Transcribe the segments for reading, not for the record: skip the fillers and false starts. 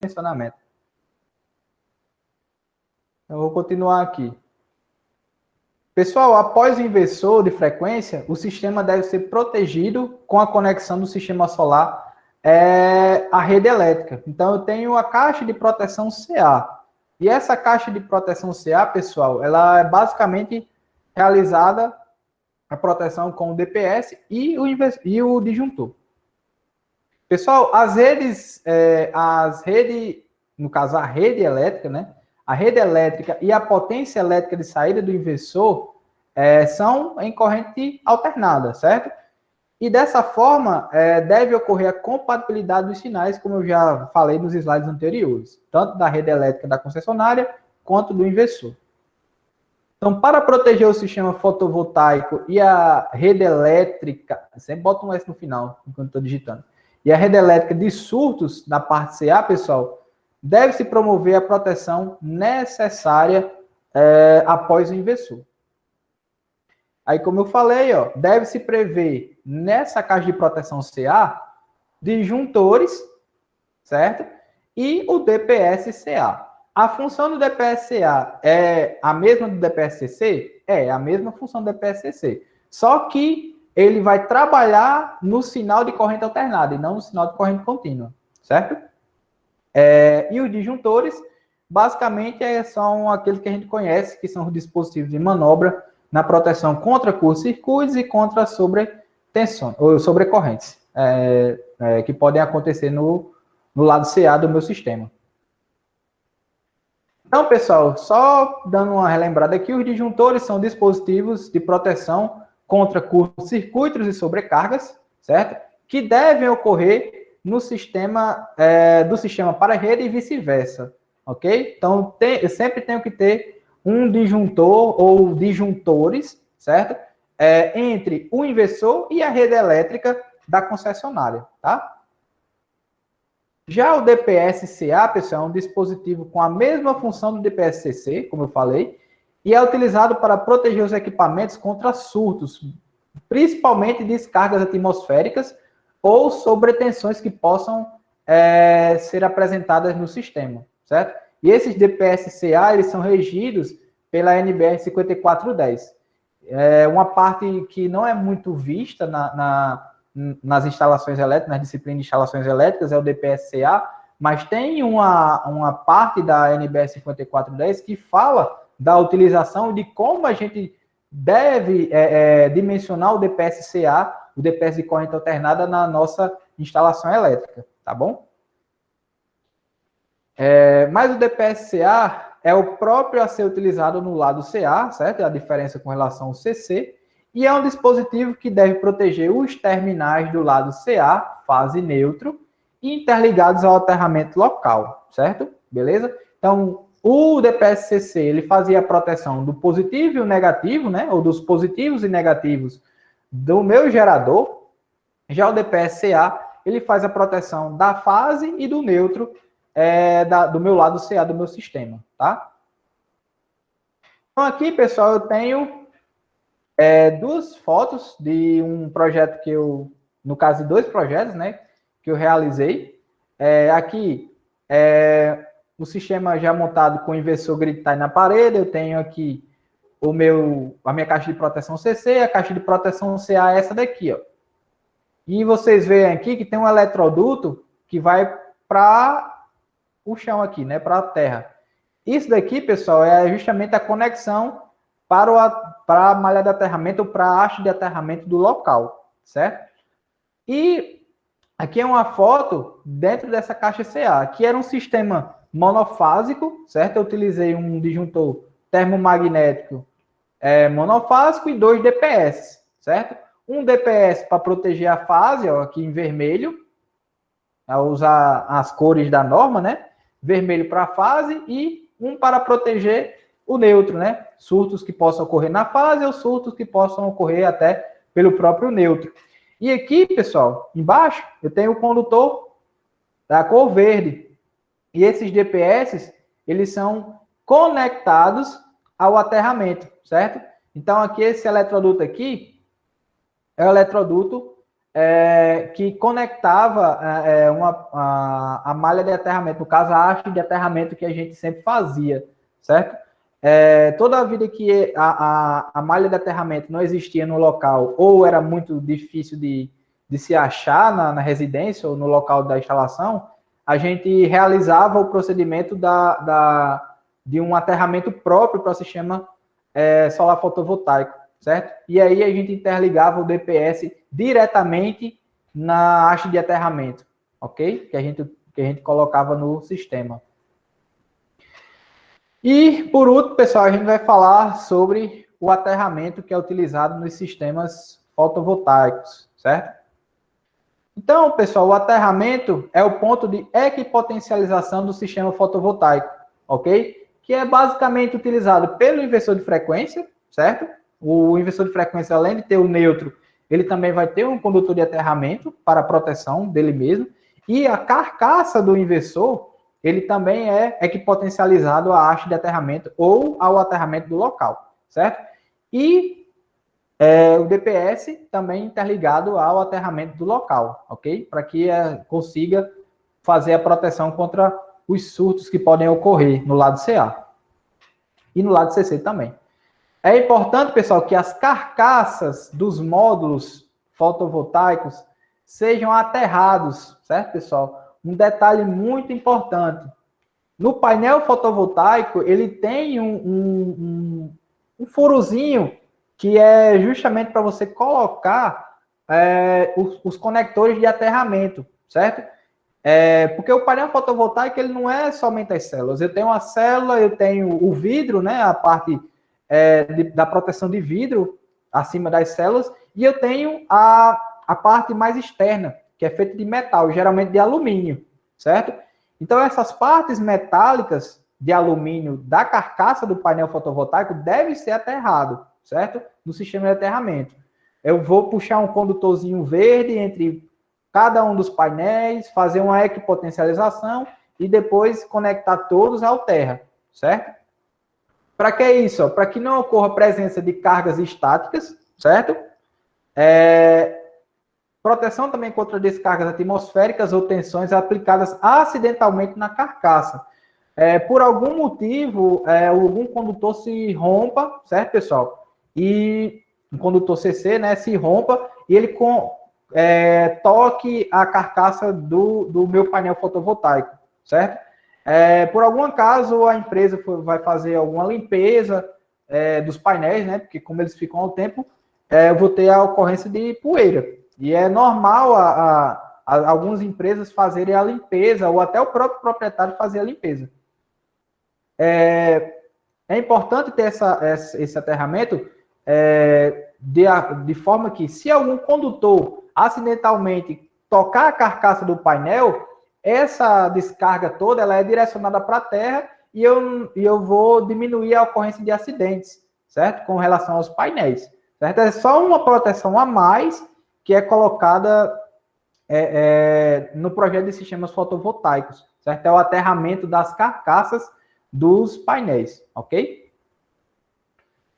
dimensionamento. Eu vou continuar aqui. Pessoal, após o inversor de frequência, o sistema deve ser protegido com a conexão do sistema solar à rede elétrica. Então, eu tenho a caixa de proteção CA. E essa caixa de proteção CA, pessoal, ela é basicamente realizada a proteção com o DPS e o disjuntor. Pessoal, as redes, no caso a rede elétrica, né? A rede elétrica e a potência elétrica de saída do inversor são em corrente alternada, certo? E dessa forma, deve ocorrer a compatibilidade dos sinais, como eu já falei nos slides anteriores, tanto da rede elétrica da concessionária, quanto do inversor. Então, para proteger o sistema fotovoltaico e a rede elétrica, sempre boto um S no final, enquanto estou digitando, e a rede elétrica de surtos na parte CA, pessoal, deve-se promover a proteção necessária após o inversor. Aí, como eu falei, ó, deve-se prever nessa caixa de proteção CA disjuntores, certo? E o DPS-CA. A função do DPS-CA é a mesma do DPS-CC? É a mesma função do DPS-CC. Só que ele vai trabalhar no sinal de corrente alternada e não no sinal de corrente contínua, certo? E os disjuntores, basicamente, são aqueles que a gente conhece, que são os dispositivos de manobra na proteção contra curto-circuitos e contra sobretensões, ou sobrecorrentes, que podem acontecer no lado CA do meu sistema. Então, pessoal, só dando uma relembrada aqui, os disjuntores são dispositivos de proteção contra curtos-circuitos e sobrecargas, certo? Que devem ocorrer no sistema, do sistema para rede e vice-versa, ok? Então, eu sempre tenho que ter um disjuntor ou disjuntores, certo? Entre o inversor e a rede elétrica da concessionária, tá? Já o DPS-CA, pessoal, é um dispositivo com a mesma função do DPS-CC, como eu falei, e é utilizado para proteger os equipamentos contra surtos, principalmente descargas atmosféricas ou sobretensões que possam ser apresentadas no sistema, certo? E esses DPS-CA, eles são regidos pela NBR 5410. É uma parte que não é muito vista nas instalações elétricas, nas disciplinas de instalações elétricas, é o DPS-CA, mas tem uma parte da NBR 5410 que fala da utilização de como a gente deve dimensionar o DPS-CA, o DPS de corrente alternada na nossa instalação elétrica, tá bom? Mas o DPS-CA é o próprio a ser utilizado no lado CA, certo? É a diferença com relação ao CC, e é um dispositivo que deve proteger os terminais do lado CA, fase neutro, interligados ao aterramento local, certo? Beleza? Então, o DPS-CC, ele fazia a proteção do positivo e o negativo, né? Ou dos positivos e negativos do meu gerador. Já o DPS-CA, ele faz a proteção da fase e do neutro do meu lado CA do meu sistema, tá? Então, aqui, pessoal, eu tenho duas fotos de um projeto no caso de dois projetos, né, que eu realizei. Aqui, o sistema já montado com inversor grid tie na parede, eu tenho aqui a minha caixa de proteção CC, a caixa de proteção CA é essa daqui, ó. E vocês veem aqui que tem um eletroduto que vai para o chão aqui, né, para a terra. Isso daqui, pessoal, é justamente a conexão para a malha de aterramento ou para a haste de aterramento do local, certo? E aqui é uma foto dentro dessa caixa CA, que era um sistema monofásico, certo? Eu utilizei um disjuntor termomagnético monofásico e 2 DPS, certo? Um DPS para proteger a fase, ó, aqui em vermelho, a usar as cores da norma, né? Vermelho para a fase e um para proteger o neutro, né? Surtos que possam ocorrer na fase ou surtos que possam ocorrer até pelo próprio neutro. E aqui, pessoal, embaixo, eu tenho o condutor da cor verde. E esses DPS, eles são conectados ao aterramento, certo? Então, aqui, esse eletroduto aqui é o eletroduto que conectava a malha de aterramento, no caso, a haste de aterramento que a gente sempre fazia, certo? Toda a vida que a malha de aterramento não existia no local, ou era muito difícil de se achar na residência ou no local da instalação, a gente realizava o procedimento de um aterramento próprio para o sistema solar fotovoltaico, certo? E aí a gente interligava o DPS diretamente na haste de aterramento, ok? Que a gente colocava no sistema. E, por último, pessoal, a gente vai falar sobre o aterramento que é utilizado nos sistemas fotovoltaicos, certo? Então, pessoal, o aterramento é o ponto de equipotencialização do sistema fotovoltaico, ok? Que é basicamente utilizado pelo inversor de frequência, certo? O inversor de frequência, além de ter o neutro, ele também vai ter um condutor de aterramento para a proteção dele mesmo. E a carcaça do inversor, ele também é equipotencializado à haste de aterramento ou ao aterramento do local, certo? E o DPS também interligado ao aterramento do local, ok? Para que consiga fazer a proteção contra os surtos que podem ocorrer no lado CA. E no lado CC também. É importante, pessoal, que as carcaças dos módulos fotovoltaicos sejam aterrados, certo, pessoal? Um detalhe muito importante. No painel fotovoltaico, ele tem um furozinho que é justamente para você colocar os conectores de aterramento, certo? Porque o painel fotovoltaico, ele não é somente as células. Eu tenho a célula, eu tenho o vidro, né, a parte da proteção de vidro acima das células, e eu tenho a parte mais externa, que é feita de metal, geralmente de alumínio, certo? Então, essas partes metálicas de alumínio da carcaça do painel fotovoltaico devem ser aterrado, certo? No sistema de aterramento. Eu vou puxar um condutorzinho verde entre cada um dos painéis, fazer uma equipotencialização e depois conectar todos ao terra, certo? Para que isso? Para que não ocorra a presença de cargas estáticas, certo? Proteção também contra descargas atmosféricas ou tensões aplicadas acidentalmente na carcaça. Por algum motivo, algum condutor se rompa, certo, pessoal? E um condutor CC, né, se rompa e ele toque a carcaça do meu painel fotovoltaico, certo? Por algum acaso, a empresa vai fazer alguma limpeza dos painéis, né? Porque como eles ficam ao tempo, eu vou ter a ocorrência de poeira. E é normal algumas empresas fazerem a limpeza, ou até o próprio proprietário fazer a limpeza. É importante ter esse aterramento de forma que, se algum condutor acidentalmente tocar a carcaça do painel, essa descarga toda ela é direcionada para a terra e eu vou diminuir a ocorrência de acidentes, certo? Com relação aos painéis, certo? É só uma proteção a mais que é colocada no projeto de sistemas fotovoltaicos, certo? É o aterramento das carcaças dos painéis, ok?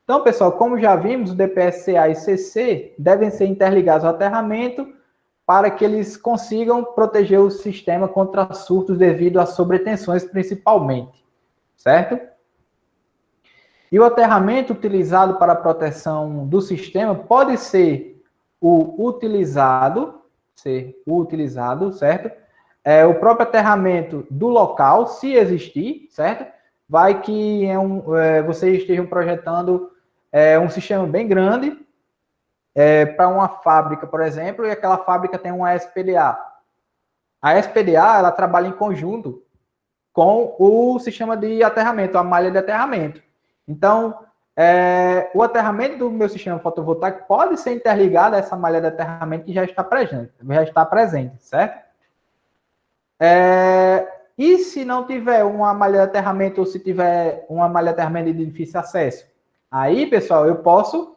Então, pessoal, como já vimos, o DPS-CA e CC devem ser interligados ao aterramento para que eles consigam proteger o sistema contra surtos devido a sobretensões, principalmente, certo? E o aterramento utilizado para a proteção do sistema pode ser o utilizado, certo? O próprio aterramento do local, se existir, certo? Vai que vocês estejam projetando um sistema bem grande para uma fábrica, por exemplo, e aquela fábrica tem uma SPDA. A SPDA, ela trabalha em conjunto com o sistema de aterramento, a malha de aterramento. Então, o aterramento do meu sistema fotovoltaico pode ser interligado a essa malha de aterramento que já está presente, certo? E se não tiver uma malha de aterramento ou se tiver uma malha de aterramento de difícil acesso? Aí, pessoal, eu posso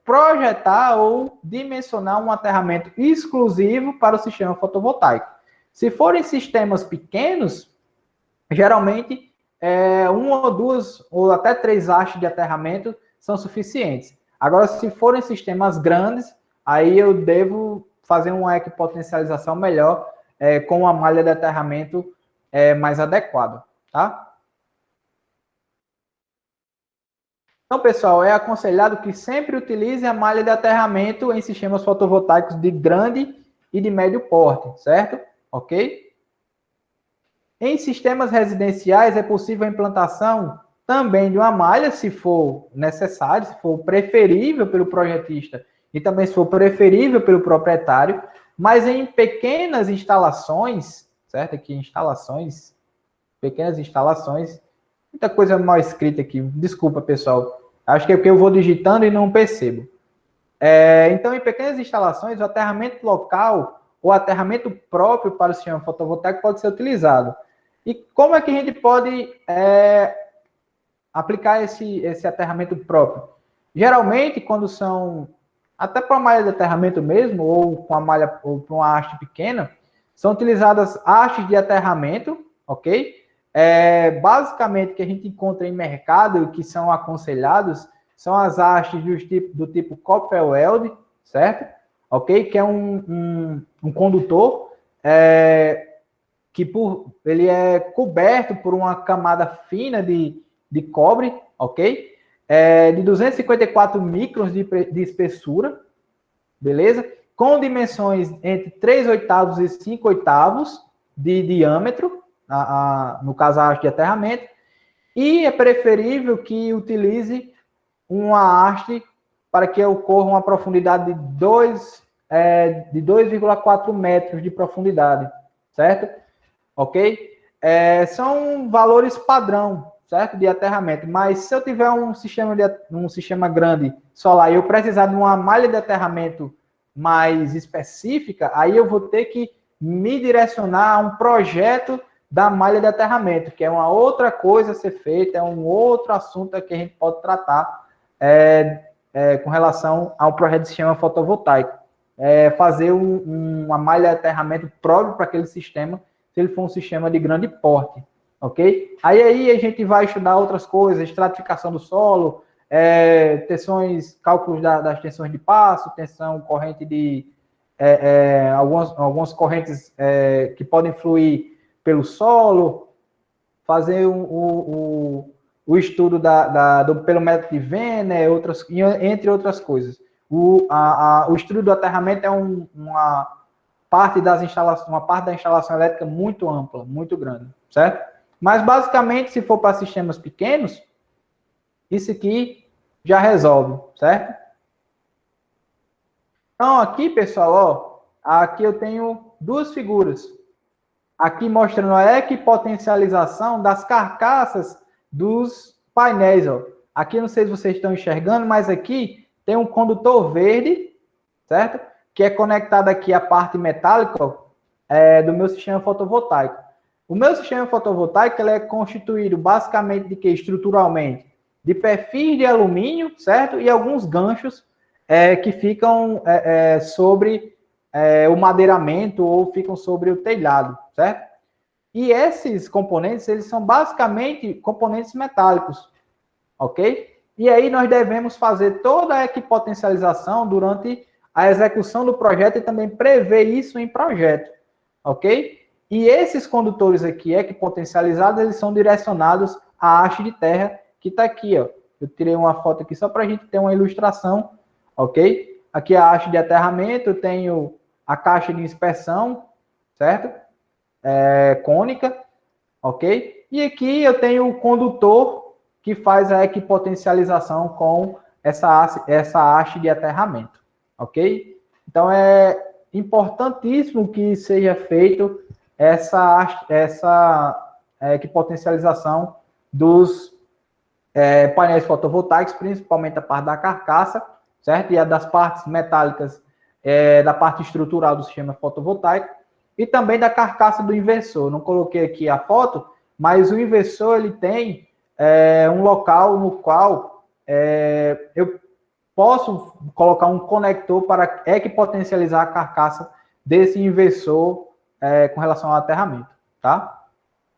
projetar ou dimensionar um aterramento exclusivo para o sistema fotovoltaico. Se forem sistemas pequenos, geralmente uma ou duas ou até 3 hastes de aterramento são suficientes. Agora, se forem sistemas grandes, aí eu devo fazer uma equipotencialização melhor com uma malha de aterramento mais adequada, tá? Então, pessoal, é aconselhado que sempre utilize a malha de aterramento em sistemas fotovoltaicos de grande e de médio porte, certo? Ok? Em sistemas residenciais é possível a implantação também de uma malha, se for necessário, se for preferível pelo projetista e também se for preferível pelo proprietário, mas em pequenas instalações, certo? Aqui instalações, pequenas instalações, muita coisa mal escrita aqui, desculpa pessoal, acho que é porque eu vou digitando e não percebo. Então, em pequenas instalações, o aterramento local ou aterramento próprio para o sistema fotovoltaico pode ser utilizado. E como é que a gente pode aplicar esse aterramento próprio? Geralmente, quando são, até para a malha de aterramento mesmo, ou com a malha, ou para uma haste pequena, são utilizadas hastes de aterramento, ok? Basicamente, o que a gente encontra em mercado e que são aconselhados são as hastes do tipo Coppel-Weld, certo? Ok? Que é um condutor que ele é coberto por uma camada fina de cobre, ok? De 254 microns de espessura, beleza? Com dimensões entre 3/8 e 5/8 de diâmetro, no caso a haste de aterramento, e é preferível que utilize uma haste para que ocorra uma profundidade de 2,4 metros de profundidade, certo? Ok? São valores padrão, certo? De aterramento, mas se eu tiver um sistema grande solar e eu precisar de uma malha de aterramento mais específica, aí eu vou ter que me direcionar a um projeto da malha de aterramento, que é uma outra coisa a ser feita, é um outro assunto que a gente pode tratar com relação ao projeto de sistema fotovoltaico. Fazer uma malha de aterramento próprio para aquele sistema, se ele for um sistema de grande porte, ok? Aí a gente vai estudar outras coisas, estratificação do solo, cálculos das tensões de passo, tensão corrente de algumas correntes que podem fluir pelo solo, fazer o estudo pelo método de Venn, entre outras coisas. O estudo do aterramento é uma parte da instalação elétrica muito ampla, muito grande, certo? Mas, basicamente, se for para sistemas pequenos, isso aqui já resolve, certo? Então, aqui, pessoal, aqui eu tenho duas figuras. Aqui mostrando a equipotencialização das carcaças dos painéis. Ó. Aqui, não sei se vocês estão enxergando, mas aqui tem um condutor verde, certo? Que é conectado aqui à parte metálica do meu sistema fotovoltaico. O meu sistema fotovoltaico ele é constituído basicamente de que estruturalmente? De perfis de alumínio, certo? E alguns ganchos que ficam sobre o madeiramento ou ficam sobre o telhado, certo? E esses componentes, eles são basicamente componentes metálicos, ok? E aí nós devemos fazer toda a equipotencialização durante a execução do projeto e também prever isso em projeto, ok? E esses condutores aqui, equipotencializados, eles são direcionados à haste de terra que está aqui, ó. Eu tirei uma foto aqui só para a gente ter uma ilustração, ok? Aqui a haste de aterramento, eu tenho a caixa de inspeção, certo? Cônica, ok? E aqui eu tenho o condutor que faz a equipotencialização com essa haste de aterramento, ok? Então é importantíssimo que seja feito essa equipotencialização dos painéis fotovoltaicos, principalmente a parte da carcaça, certo? E a das partes metálicas, da parte estrutural do sistema fotovoltaico, e também da carcaça do inversor. Não coloquei aqui a foto, mas o inversor ele tem um local no qual eu posso colocar um conector para equipotencializar a carcaça desse inversor com relação ao aterramento, tá?